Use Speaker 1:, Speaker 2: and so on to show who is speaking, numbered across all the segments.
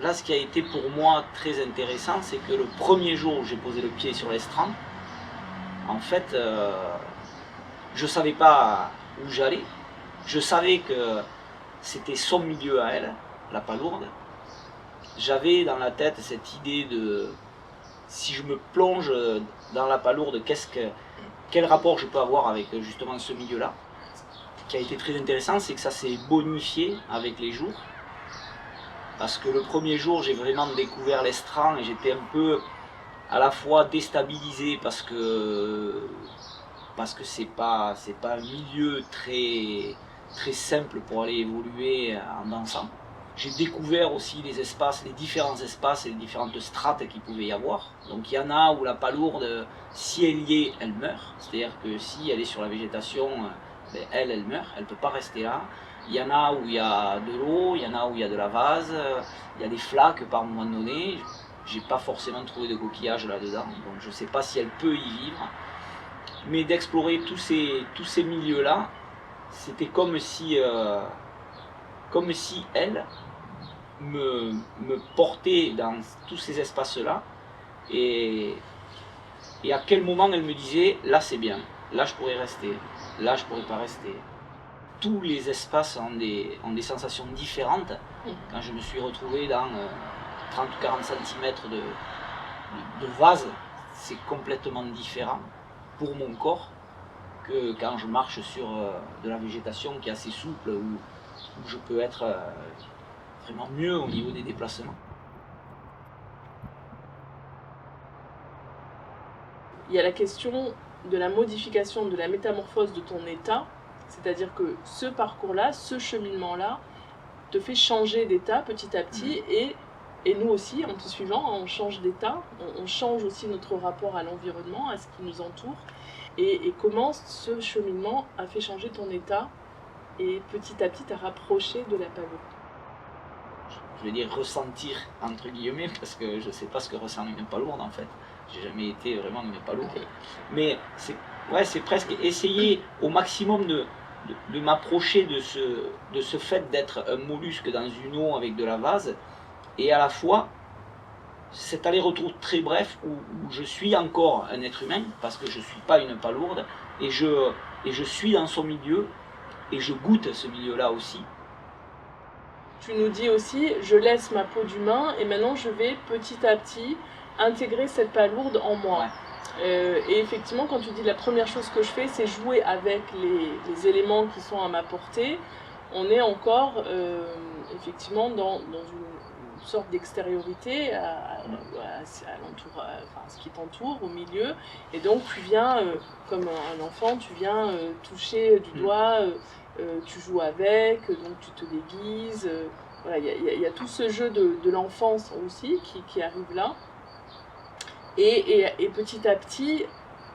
Speaker 1: là, ce qui a été pour moi très intéressant, c'est que le premier jour où j'ai posé le pied sur l'estran, en fait, je ne savais pas où j'allais. Je savais que c'était son milieu à elle, la palourde. J'avais dans la tête cette idée de, si je me plonge dans la palourde, quel rapport je peux avoir avec justement ce milieu-là. Ce qui a été très intéressant, c'est que ça s'est bonifié avec les jours. Parce que le premier jour, j'ai vraiment découvert l'estran et j'étais un peu à la fois déstabilisé parce que c'est pas un milieu très simple pour aller évoluer en dansant. J'ai découvert aussi les espaces, les différents espaces et les différentes strates qu'il pouvait y avoir. Donc il y en a où la palourde, si elle y est, elle meurt. C'est-à-dire que si elle est sur la végétation, elle meurt, elle ne peut pas rester là. Il y en a où il y a de l'eau, il y en a où il y a de la vase, il y a des flaques par moment donné. J'ai pas forcément trouvé de coquillages là-dedans, donc je ne sais pas si elle peut y vivre. Mais d'explorer tous ces milieux-là, c'était comme si elle me portait dans tous ces espaces-là. Et à quel moment elle me disait, là c'est bien, là je pourrais rester, là je pourrais pas rester. Tous les espaces ont des sensations différentes. Quand je me suis retrouvé dans 30 ou 40 cm de vase, c'est complètement différent pour mon corps que quand je marche sur de la végétation qui est assez souple, où je peux être vraiment mieux au niveau des déplacements.
Speaker 2: Il y a la question de la modification, de la métamorphose de ton état, c'est-à-dire que ce parcours-là, ce cheminement-là, te fait changer d'état petit à petit, et nous aussi, en te suivant, on change d'état, on change aussi notre rapport à l'environnement, à ce qui nous entoure, et comment ce cheminement a fait changer ton état et petit à petit t'a rapproché de la palourde.
Speaker 1: Je vais dire ressentir entre guillemets, parce que je ne sais pas ce que ressent une palourde en fait. J'ai jamais été vraiment une palourde. Mais c'est presque essayer au maximum de m'approcher de ce fait d'être un mollusque dans une eau avec de la vase, et à la fois cet aller-retour très bref où je suis encore un être humain, parce que je ne suis pas une palourde, et je suis dans son milieu, et je goûte ce milieu-là aussi.
Speaker 2: Tu nous dis aussi, je laisse ma peau d'humain, et maintenant je vais petit à petit intégrer cette palourde en moi. Ouais. Et effectivement, quand tu dis la première chose que je fais, c'est jouer avec les éléments qui sont à ma portée, on est encore effectivement dans une sorte d'extériorité à ce qui t'entoure, au milieu. Et donc tu viens, comme un enfant, tu viens toucher du doigt, tu joues avec, donc tu te déguises. Voilà, il y a tout ce jeu de l'enfance aussi qui arrive là. Et petit à petit,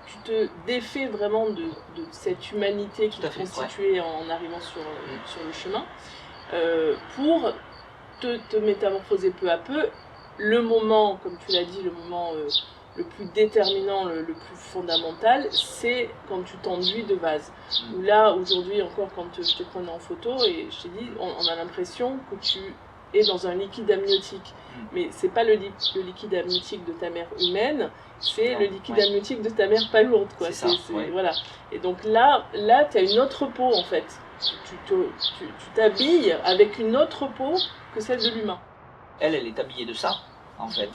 Speaker 2: tu te défais vraiment de cette humanité qui te constituait en arrivant sur le chemin, pour te métamorphoser peu à peu. Le moment, comme tu l'as dit, le moment le plus déterminant, le plus fondamental, c'est quand tu t'enduis de vase. Où là, aujourd'hui encore, quand je te prenais en photo, et je t'ai dit, on a l'impression que tu es dans un liquide amniotique. Mais c'est pas le liquide amniotique de ta mère humaine, c'est le liquide amniotique de ta mère palourde, quoi. Voilà. Et donc là tu as une autre peau, en fait. Tu t'habilles avec une autre peau que celle de l'humain.
Speaker 1: Elle est habillée de ça, en fait.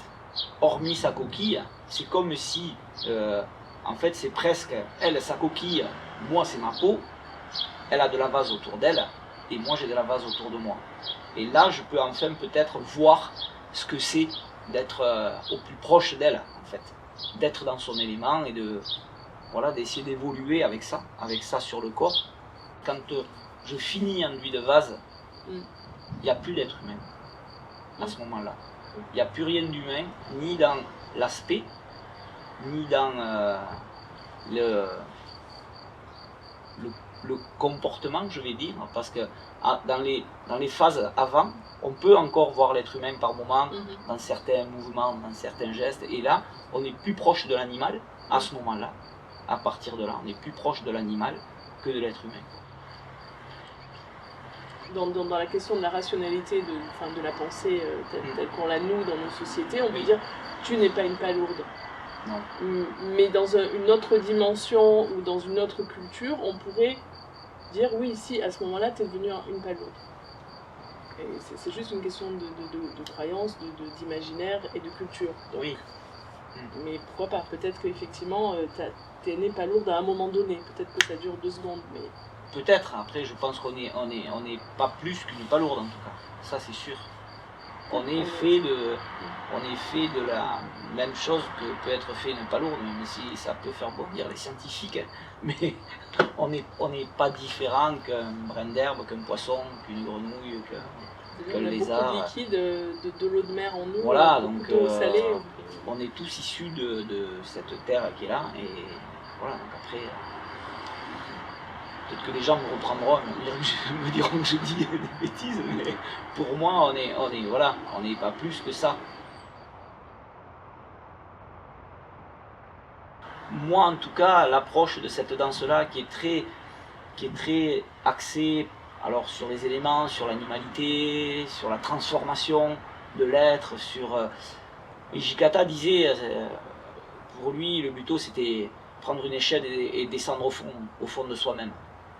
Speaker 1: Hormis sa coquille, c'est comme si, en fait, c'est presque, elle, sa coquille, moi, c'est ma peau, elle a de la vase autour d'elle, et moi, j'ai de la vase autour de moi. Et là, je peux enfin peut-être voir ce que c'est d'être au plus proche d'elle, en fait. D'être dans son élément et d'essayer d'évoluer avec ça sur le corps. Quand je finis enduit de vase, il n'y a plus d'être humain à ce moment-là. Il n'y a plus rien d'humain, ni dans l'aspect, ni dans le comportement, je vais dire, parce que dans les phases avant, on peut encore voir l'être humain par moment, dans certains mouvements, dans certains gestes, et là, on est plus proche de l'animal, à ce moment-là, à partir de là, on est plus proche de l'animal que de l'être humain.
Speaker 2: dans la question de la rationalité de la pensée telle qu'on la noue dans nos sociétés, on peut dire tu n'es pas une palourde.
Speaker 1: Non.
Speaker 2: Mais dans une autre dimension ou dans une autre culture, on pourrait dire oui, si à ce moment-là tu es devenue une palourde. C'est juste une question de croyance, d'imaginaire et de culture. Donc,
Speaker 1: oui.
Speaker 2: Mais pourquoi pas? Peut-être qu'effectivement t'es né palourde à un moment donné, peut-être que ça dure 2 secondes. Mais...
Speaker 1: Peut-être, après je pense qu'on n'est pas plus qu'une palourde en tout cas, ça c'est sûr. On est fait de la même chose que peut être fait une palourde, même si ça peut faire bondir les scientifiques, mais on n'est pas différent qu'un brin d'herbe, qu'un poisson, qu'une grenouille, qu'un lézard.
Speaker 2: On a beaucoup de liquide, de l'eau de mer en nous,
Speaker 1: voilà, donc
Speaker 2: d'eau salée.
Speaker 1: On est tous issus de cette terre qui est là, et voilà, donc après... Peut-être que les gens me reprendront, me diront que je dis des bêtises, mais pour moi, on n'est pas plus que ça. Moi, en tout cas, l'approche de cette danse-là, qui est très axée alors, sur les éléments, sur l'animalité, sur la transformation de l'être, sur... Hijikata disait, pour lui, le buto, c'était prendre une échelle et descendre au fond de soi-même.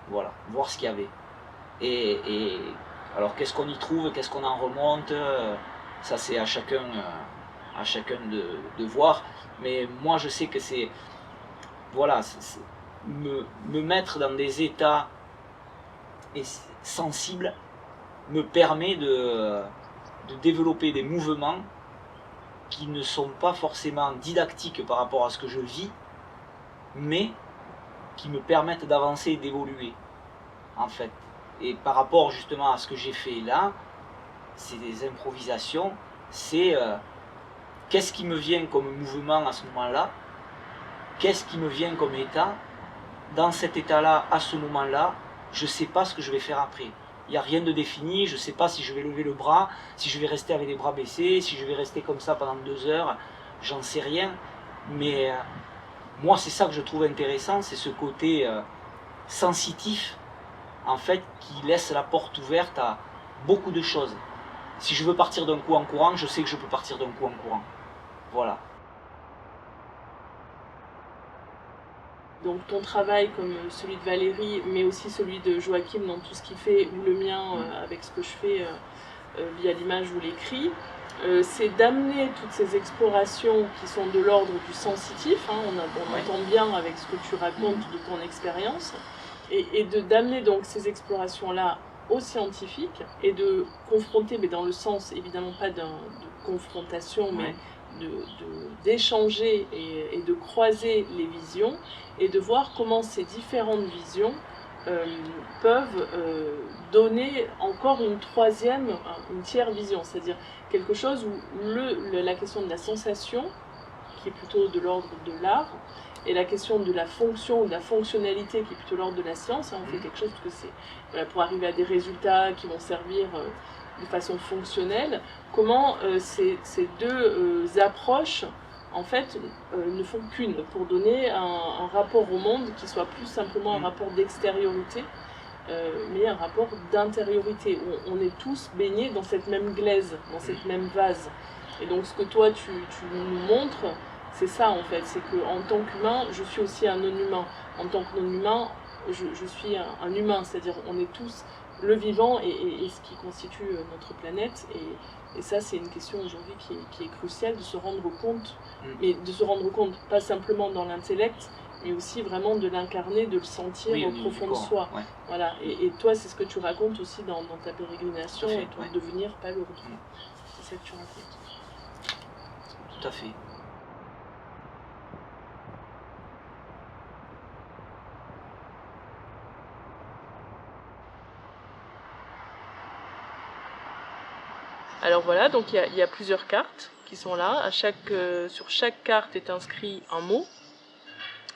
Speaker 1: Voilà, voir ce qu'il y avait. Et alors qu'est-ce qu'on y trouve, qu'est-ce qu'on en remonte, ça c'est à chacun de voir. Mais moi je sais que c'est, voilà, me mettre dans des états sensibles me permet de développer des mouvements qui ne sont pas forcément didactiques par rapport à ce que je vis, mais qui me permettent d'avancer et d'évoluer, en fait. Et par rapport justement à ce que j'ai fait là, c'est des improvisations, c'est qu'est-ce qui me vient comme mouvement à ce moment-là, qu'est-ce qui me vient comme état, dans cet état-là, à ce moment-là, je ne sais pas ce que je vais faire après. Il n'y a rien de défini, je ne sais pas si je vais lever le bras, si je vais rester avec les bras baissés, si je vais rester comme ça pendant 2 heures, j'en sais rien, mais... moi, c'est ça que je trouve intéressant, c'est ce côté sensitif, en fait, qui laisse la porte ouverte à beaucoup de choses. Si je veux partir d'un coup en courant, je sais que je peux partir d'un coup en courant. Voilà.
Speaker 2: Donc ton travail, comme celui de Valérie, mais aussi celui de Joachim dans tout ce qu'il fait, ou le mien avec ce que je fais via l'image ou l'écrit, c'est d'amener toutes ces explorations qui sont de l'ordre du sensitif, hein, on entend bien avec ce que tu racontes de ton expérience, et d'amener donc ces explorations-là aux scientifiques, et de confronter, mais dans le sens évidemment pas de confrontation, mais d'échanger et de croiser les visions, et de voir comment ces différentes visions peuvent donner encore une tiers vision, c'est-à-dire quelque chose où la question de la sensation, qui est plutôt de l'ordre de l'art, et la question de la fonction ou de la fonctionnalité, qui est plutôt l'ordre de la science, hein, on fait quelque chose que c'est pour arriver à des résultats qui vont servir de façon fonctionnelle, comment ces deux approches en fait ne font qu'une, pour donner un rapport au monde qui soit plus simplement un rapport d'extériorité, mais un rapport d'intériorité, où on est tous baignés dans cette même glaise, dans cette même vase. Et donc ce que toi tu nous montres, c'est ça en fait, c'est qu'en tant qu'humain, je suis aussi un non-humain. En tant que non-humain, je suis un humain, c'est-à-dire on est tous le vivant et ce qui constitue notre planète. Et ça, c'est une question aujourd'hui qui est cruciale, de se rendre compte, mais de se rendre compte pas simplement dans l'intellect, mais aussi vraiment de l'incarner, de le sentir au profond de soi. Ouais. Voilà. Et toi, c'est ce que tu racontes aussi dans ta pérégrination et ton devenir palourde. C'est ça que tu racontes.
Speaker 1: Tout à fait.
Speaker 2: Alors voilà, donc il y a plusieurs cartes qui sont là. Sur chaque carte est inscrit un mot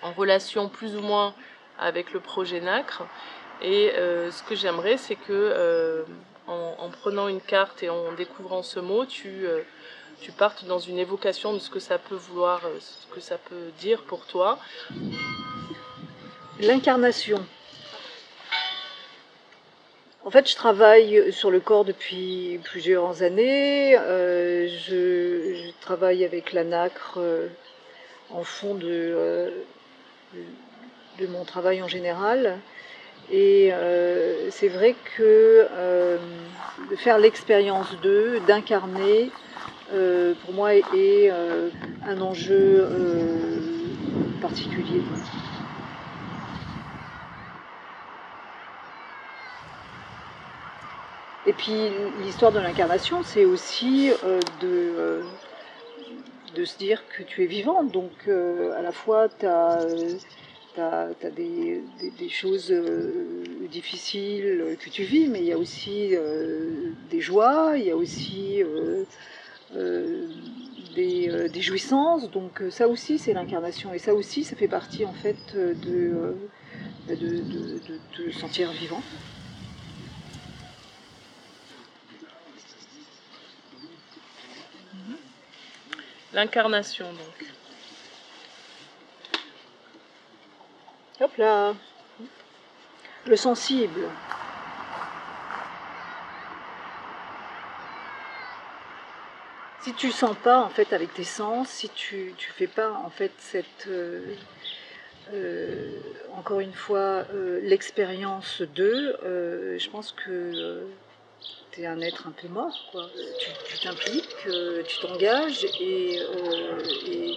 Speaker 2: en relation plus ou moins avec le projet Nacre. Et ce que j'aimerais, c'est que en prenant une carte et en découvrant ce mot, tu partes dans une évocation de ce que ça peut vouloir, ce que ça peut dire pour toi.
Speaker 3: L'incarnation. En fait, je travaille sur le corps depuis plusieurs années. Je travaille avec la nacre en fond de mon travail en général. Et c'est vrai que de faire l'expérience d'incarner, pour moi est un enjeu particulier. Et puis l'histoire de l'incarnation, c'est aussi de se dire que tu es vivant. Donc à la fois tu as des choses difficiles que tu vis, mais il y a aussi des joies, il y a aussi des jouissances. Donc ça aussi c'est l'incarnation, et ça aussi ça fait partie en fait de te sentir vivant.
Speaker 2: L'incarnation, donc.
Speaker 3: Hop là. Le sensible. Si tu sens pas en fait avec tes sens, si tu fais pas en fait cette encore une fois l'expérience je pense que tu es un être un peu mort, quoi. Tu t'impliques, tu t'engages et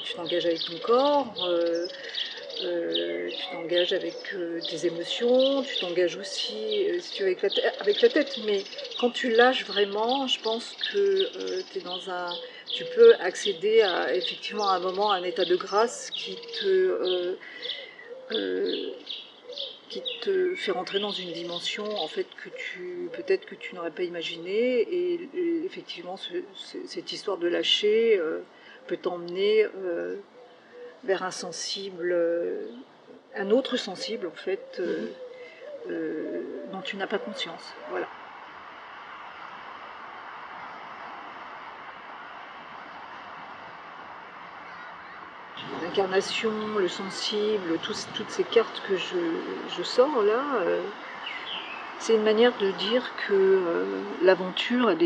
Speaker 3: tu t'engages avec ton corps, tu t'engages avec tes émotions, tu t'engages aussi si tu veux avec la tête, mais quand tu lâches vraiment, je pense que tu peux accéder à effectivement à un moment, à un état de grâce qui te fait rentrer dans une dimension en fait peut-être que tu n'aurais pas imaginé, et effectivement cette histoire de lâcher peut t'emmener vers un sensible, un autre sensible en fait dont tu n'as pas conscience. Voilà. L'incarnation, le sensible, toutes ces cartes que je sors là, c'est une manière de dire que l'aventure, elle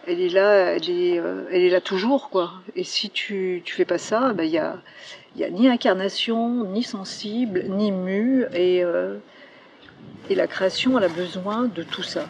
Speaker 3: est là, elle est là toujours, quoi. Et si tu fais pas ça, il y a ni incarnation, ni sensible, ni mu, et la création, elle a besoin de tout ça.